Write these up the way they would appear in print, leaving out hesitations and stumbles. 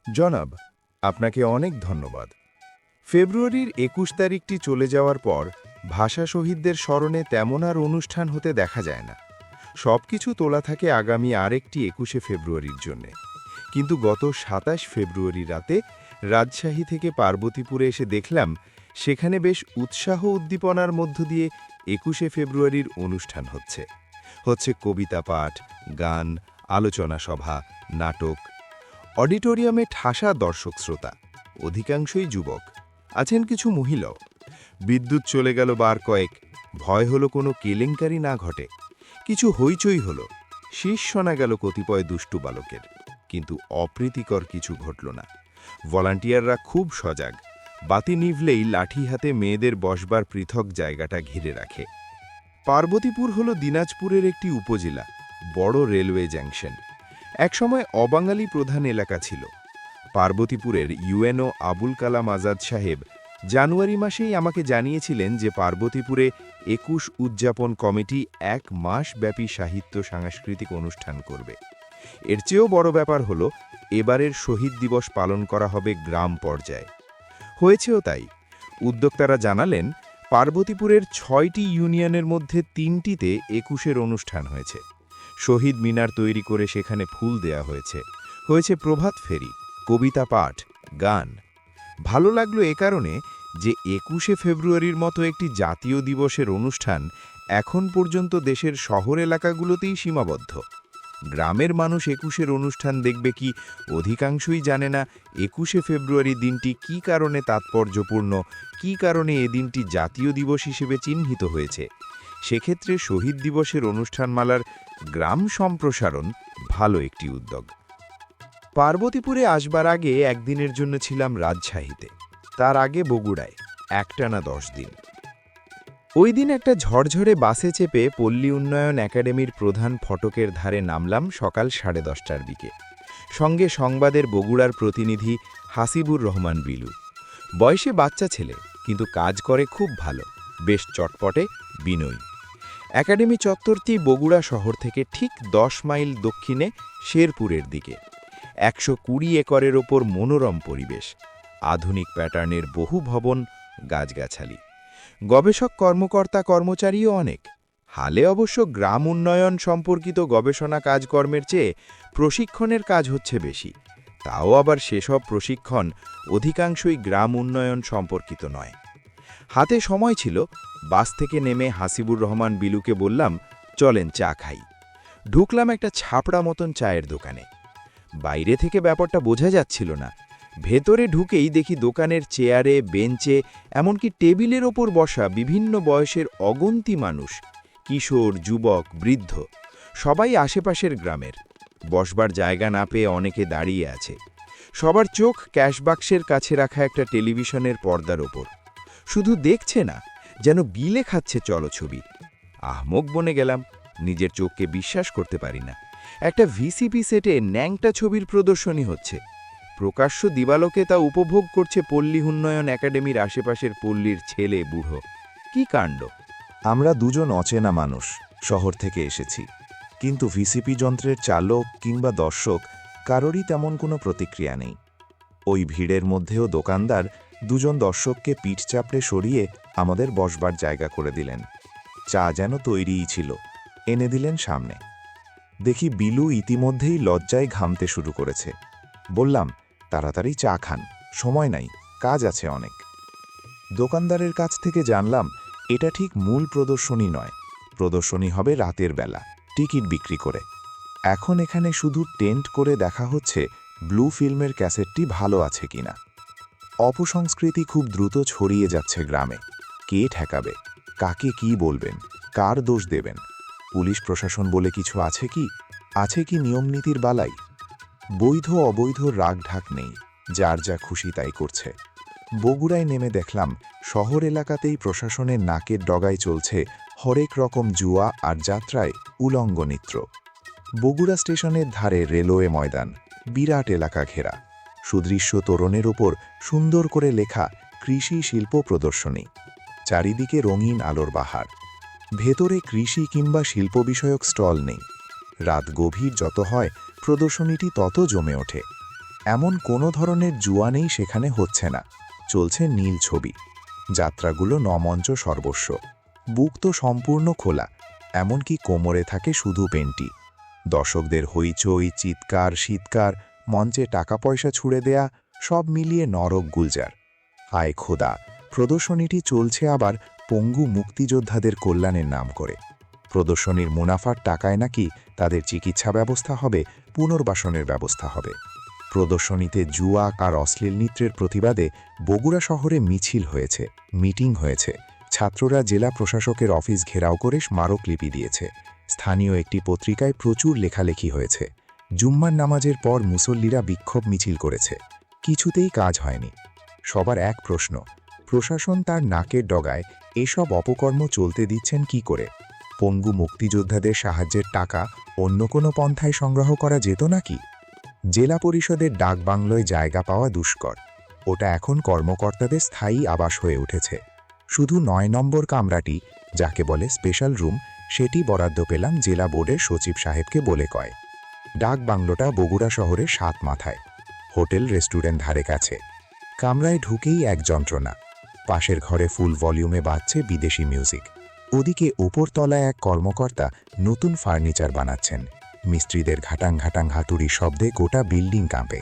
জনাব, আপনাকে অনেক ধন্যবাদ। ফেব্রুয়ারির ২১ তারিখটি চলে যাওয়ার পর ভাষা শহীদদের স্মরণে তেমন আর অনুষ্ঠান হতে দেখা যায় না। সবকিছু তোলা থাকে আগামী আরেকটি ২১শে ফেব্রুয়ারির জন্যে। কিন্তু গত ২৭ ফেব্রুয়ারি রাতে রাজশাহী থেকে পার্বতীপুরে এসে দেখলাম সেখানে বেশ উৎসাহ উদ্দীপনার মধ্য দিয়ে ২১শে ফেব্রুয়ারির অনুষ্ঠান হচ্ছে কবিতা পাঠ, গান, আলোচনা সভা, নাটক। অডিটোরিয়ামে ঠাসা দর্শক শ্রোতা, অধিকাংশই যুবক, আছেন কিছু মহিলাও। বিদ্যুৎ চলে গেল বার কয়েক, ভয় হলো কোনো কেলেঙ্কারি না ঘটে। কিছু হইচই হলো, শীষ শোনা গেল কতিপয় দুষ্টু বালকের, কিন্তু অপ্রীতিকর কিছু ঘটল না। ভলান্টিয়াররা খুব সজাগ, বাতি নিভলেই লাঠি হাতে মেয়েদের বসবার পৃথক জায়গাটা ঘিরে রাখে। পার্বতীপুর হল দিনাজপুরের একটি উপজেলা, বড় রেলওয়ে জাংশন। একসময় অবাঙালি প্রধান এলাকা ছিল। পার্বতীপুরের ইউএনও আবুল কালাম আজাদ সাহেব জানুয়ারি মাসেই আমাকে জানিয়েছিলেন যে পার্বতীপুরে ২১ উদযাপন কমিটি ১ মাস ব্যাপী সাহিত্য সাংস্কৃতিক অনুষ্ঠান করবে। এর চেয়েও বড় ব্যাপার হল এবারের শহীদ দিবস পালন করা হবে গ্রাম পর্যায়ে। হয়েছেও তাই। উদ্যোক্তারা জানালেন পার্বতীপুরের ৬টি ইউনিয়নের মধ্যে ৩টিতে ২১-এর অনুষ্ঠান হয়েছে। শহীদ মিনার তৈরি করে সেখানে ফুল দেয়া হয়েছে প্রভাত ফেরি, কবিতা পাঠ, গান। ভালো লাগলো এ কারণে যে ২১শে ফেব্রুয়ারির মতো একটি জাতীয় দিবসের অনুষ্ঠান এখন পর্যন্ত দেশের শহর এলাকাগুলোতেই সীমাবদ্ধ। গ্রামের মানুষ ২১-এর অনুষ্ঠান দেখবে কি অধিকাংশই জানে না ২১শে ফেব্রুয়ারি দিনটি কী কারণে তাৎপর্যপূর্ণ, কী কারণে এ দিনটি জাতীয় দিবস হিসেবে চিহ্নিত হয়েছে। সেক্ষেত্রে শহীদ দিবসের অনুষ্ঠানমালার গ্রাম সম্প্রসারণ ভালো একটি উদ্যোগ। পার্বতীপুরে আসবার আগে একদিনের জন্য ছিলাম রাজশাহীতে, তার আগে বগুড়ায়, একটানা ১০ দিন। ওই দিন একটা ঝরঝরে বাসে চেপে পল্লী উন্নয়ন একাডেমির প্রধান ফটকের ধারে নামলাম সকাল ১০:৩০টার দিকে। সঙ্গে সংবাদের বগুড়ার প্রতিনিধি হাসিবুর রহমান বিলু। বয়সে বাচ্চা ছেলে, কিন্তু কাজ করে খুব ভালো, বেশ চটপটে, বিনয়ী। একাডেমি চত্বরটি বগুড়া শহর থেকে ঠিক ১০ মাইল দক্ষিণে শেরপুরের দিকে। ১২০ একরের ওপর মনোরম পরিবেশ, আধুনিক প্যাটার্নের বহু ভবন, গাছগাছালি। গবেষক কর্মকর্তা কর্মচারীও অনেক। হালে অবশ্য গ্রাম উন্নয়ন সম্পর্কিত গবেষণা কাজকর্মের চেয়ে প্রশিক্ষণের কাজ হচ্ছে বেশি। তাও আবার সেসব প্রশিক্ষণ অধিকাংশই গ্রাম উন্নয়ন সম্পর্কিত নয়। হাতে সময় ছিল, বাস থেকে নেমে হাসিবুর রহমান বিলুকে বললাম, চলেন চা খাই। ঢুকলাম একটা ছাপড়া মতন চায়ের দোকানে। বাইরে থেকে ব্যাপারটা বোঝা যাচ্ছিল না। ভেতরে ঢুকেই দেখি দোকানের চেয়ারে, বেঞ্চে, এমনকি টেবিলের ওপর বসা বিভিন্ন বয়সের অগন্তি মানুষ, কিশোর, যুবক, বৃদ্ধ, সবাই আশেপাশের গ্রামের। বসবার জায়গা না পেয়ে অনেকে দাঁড়িয়ে আছে। সবার চোখ ক্যাশবাক্সের কাছে রাখা একটা টেলিভিশনের পর্দার ওপর। শুধু দেখছে না, যেন গিলে খাচ্ছে চলছবি। আহমক বনে গেলাম, নিজের চোখকে বিশ্বাস করতে পারি না। একটা ভিসিপি সেটে ন্যাংটা ছবির প্রদর্শনী হচ্ছে। প্রকাশ্য দিবালোকে তা উপভোগ করছে পল্লী উন্নয়ন একাডেমির আশেপাশের পল্লীর ছেলে বুড়ো। কি কাণ্ড! আমরা দুজন অচেনা মানুষ, শহর থেকে এসেছি, কিন্তু ভিসিপি যন্ত্রের চালক কিংবা দর্শক কারোরই তেমন কোনো প্রতিক্রিয়া নেই। ওই ভিড়ের মধ্যেও দোকানদার দুজন দর্শককে পিঠ চাপড়ে সরিয়ে আমাদের বসবার জায়গা করে দিলেন। চা যেন তৈরিই ছিল, এনে দিলেন সামনে। দেখি বিলু ইতিমধ্যেই লজ্জায় ঘামতে শুরু করেছে। বললাম, তাড়াতাড়ি চা খান, সময় নাই, কাজ আছে অনেক। দোকানদারের কাছ থেকে জানলাম এটা ঠিক মূল প্রদর্শনী নয়, প্রদর্শনী হবে রাতের বেলা, টিকিট বিক্রি করে। এখন এখানে শুধু টেন্ট করে দেখা হচ্ছে ব্লু ফিল্মের ক্যাসেটটি ভালো আছে কিনা। অপসংস্কৃতি খুব দ্রুত ছড়িয়ে যাচ্ছে গ্রামে। কে ঠেকাবে? কাকে কি বলবেন? কার দোষ দেবেন? পুলিশ প্রশাসন বলে কিছু আছে কি? আছে কি নিয়মনীতির বালাই? বৈধ অবৈধ রাগ ঢাক নেই, যার যা খুশি তাই করছে। বগুড়ায় নেমে দেখলাম শহর এলাকাতেই প্রশাসনের নাকের ডগায় চলছে হরেক রকম জুয়া আর যাত্রায় উলঙ্গ নৃত্য। বগুড়া স্টেশনের ধারে রেলওয়ে ময়দান, বিরাট এলাকা ঘেরা, সুদৃশ্য তোরণের ওপর সুন্দর করে লেখা কৃষি শিল্প প্রদর্শনী। চারিদিকে রঙিন আলোর বাহার। ভেতরে কৃষি কিংবা শিল্প বিষয়ক স্টল নেই। রাত গভীর যত হয় প্রদর্শনীটি তত জমে ওঠে। এমন কোনো ধরনের জুয়া নেই সেখানে হচ্ছে না, চলছে নীল ছবি। যাত্রাগুলো নমঞ্চ সর্বস্ব, বুক তো সম্পূর্ণ খোলা, এমনকি কোমরে থাকে শুধু পেন্টি। দর্শকদের হইচই, চিৎকার, শীতকার, মঞ্চে টাকা পয়সা ছুড়ে দেয়া, সব মিলিয়ে নরক গুলজার। হায় খোদা, প্রদর্শনীটি চলছে আবার পঙ্গু মুক্তিযোদ্ধাদের কল্যাণের নাম করে। প্রদর্শনীর মুনাফার টাকায় নাকি তাদের চিকিৎসা ব্যবস্থা হবে, পুনর্বাসনের ব্যবস্থা হবে। প্রদর্শনীতে জুয়া আর অশ্লীল নৃত্যের প্রতিবাদে বগুড়া শহরে মিছিল হয়েছে, মিটিং হয়েছে। ছাত্ররা জেলা প্রশাসকের অফিস ঘেরাও করে স্মারকলিপি দিয়েছে। স্থানীয় একটি পত্রিকায় প্রচুর লেখালেখি হয়েছে। জুম্মার নামাজের পর মুসল্লিরা বিক্ষোভ মিছিল করেছে, কিছুতেই কাজ হয়নি। সবার এক প্রশ্ন, প্রশাসন তার নাকের ডগায় এসব অপকর্ম চলতে দিচ্ছেন কি করে? পঙ্গু মুক্তিযোদ্ধাদের সাহায্যের টাকা অন্য কোনো পন্থায় সংগ্রহ করা যেত নাকি? জেলা পরিষদের ডাকবাংলোয় জায়গা পাওয়া দুষ্কর, ওটা এখন কর্মকর্তাদের স্থায়ী আবাস হয়ে উঠেছে। শুধু ৯ নম্বর কামরাটি, যাকে বলে স্পেশাল রুম, সেটি বরাদ্দ পেলাম জেলা বোর্ডের সচিব সাহেবকে বলে কয়। ডাকবাংলোটা বগুড়া শহরের ৭ মাথায়, হোটেল রেস্টুরেন্ট ধারে কাছে। কামরায় ঢুকেই এক যন্ত্রণা, পাশের ঘরে ফুল ভলিউমে বাজছে বিদেশি মিউজিক। ওদিকে ওপরতলায় এক কর্মকর্তা নতুন ফার্নিচার বানাচ্ছেন। মিস্ত্রিদের ঘাটাং ঘাটাং হাতুড়ি শব্দে গোটা বিল্ডিং কাঁপে।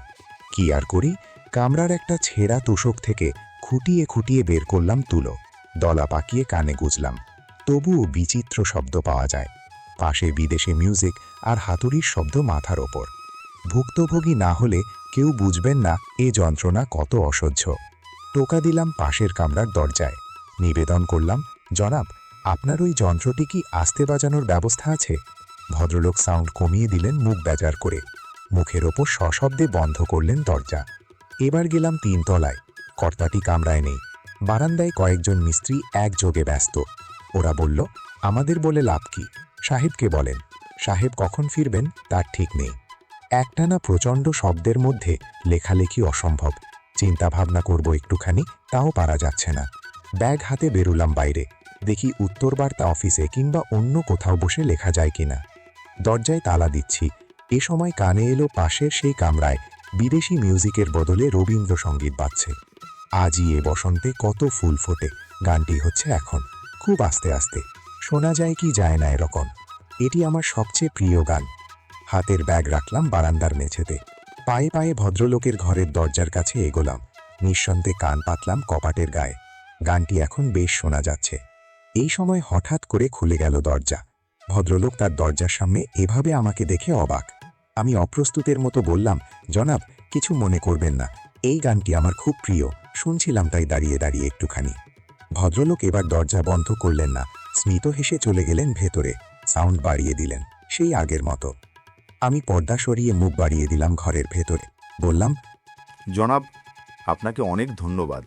কি আর করি, কামরার একটা ছেঁড়া তোষক থেকে খুঁটিয়ে খুঁটিয়ে বের করলাম তুলো, দলা পাকিয়ে কানে গুজলাম। তবুও বিচিত্র শব্দ পাওয়া যায়। পাশে বিদেশি মিউজিক আর হাতুড়ির শব্দ মাথার ওপর। ভুক্তভোগী না হলে কেউ বুঝবেন না এ যন্ত্রণা কত অসহ্য। টোকা দিলাম পাশের কামরার দরজায়, নিবেদন করলাম, জনাব, আপনার ওই যন্ত্রটি কি আস্তে বাজানোর ব্যবস্থা আছে? ভদ্রলোক সাউন্ড কমিয়ে দিলেন মুখ বেজার করে, মুখের ওপর সশব্দে বন্ধ করলেন দরজা। এবার গেলাম ৩ তলায়, কর্তাটি কামরায় নেই। বারান্দায় কয়েকজন মিস্ত্রি একযোগে ব্যস্ত। ওরা বলল, আমাদের বলে লাভ কি, সাহেবকে বলেন। সাহেব কখন ফিরবেন তার ঠিক নেই। একটানা প্রচণ্ড শব্দের মধ্যে লেখালেখি অসম্ভব। চিন্তা ভাবনা করব একটুখানি, তাও পারা যাচ্ছে না। ব্যাগ হাতে বেরুলাম বাইরে, দেখি উত্তর বার্তা অফিসে কিংবা অন্য কোথাও বসে লেখা যায় কিনা। দরজায় তালা দিচ্ছি, এ সময় কানে এলো পাশের সেই কামরায় বিদেশি মিউজিকের বদলে রবীন্দ্রসঙ্গীত বাজছে। আজই এ বসন্তে কত ফুল ফোটে গানটি হচ্ছে এখন, খুব আস্তে আস্তে, শোনা যায় কি যায় না এরকম। এটি আমার সবচেয়ে প্রিয় গান। হাতের ব্যাগ রাখলাম বারান্দার মেঝেতে, পায়ে পায়ে ভদ্রলোকের ঘরের দরজার কাছে এগোলাম। নিঃসন্দেহে কান পাতলাম কপাটের গায়ে। গানটি এখন বেশ শোনা যাচ্ছে। এই সময় হঠাৎ করে খুলে গেল দরজা। ভদ্রলোক তার দরজার সামনে এভাবে আমাকে দেখে অবাক। আমি অপ্রস্তুতের মতো বললাম, জনাব, কিছু মনে করবেন না, এই গানটি আমার খুব প্রিয়, শুনছিলাম তাই দাঁড়িয়ে দাঁড়িয়ে একটুখানি। ভদ্রলোক এবার দরজা বন্ধ করলেন না, স্মিত হেসে চলে গেলেন ভেতরে, সাউন্ড বাড়িয়ে দিলেন সেই আগের মতো। আমি পর্দা সরিয়ে মুখ বাড়িয়ে দিলাম ঘরের ভেতরে, বললাম, জনাব, আপনাকে অনেক ধন্যবাদ।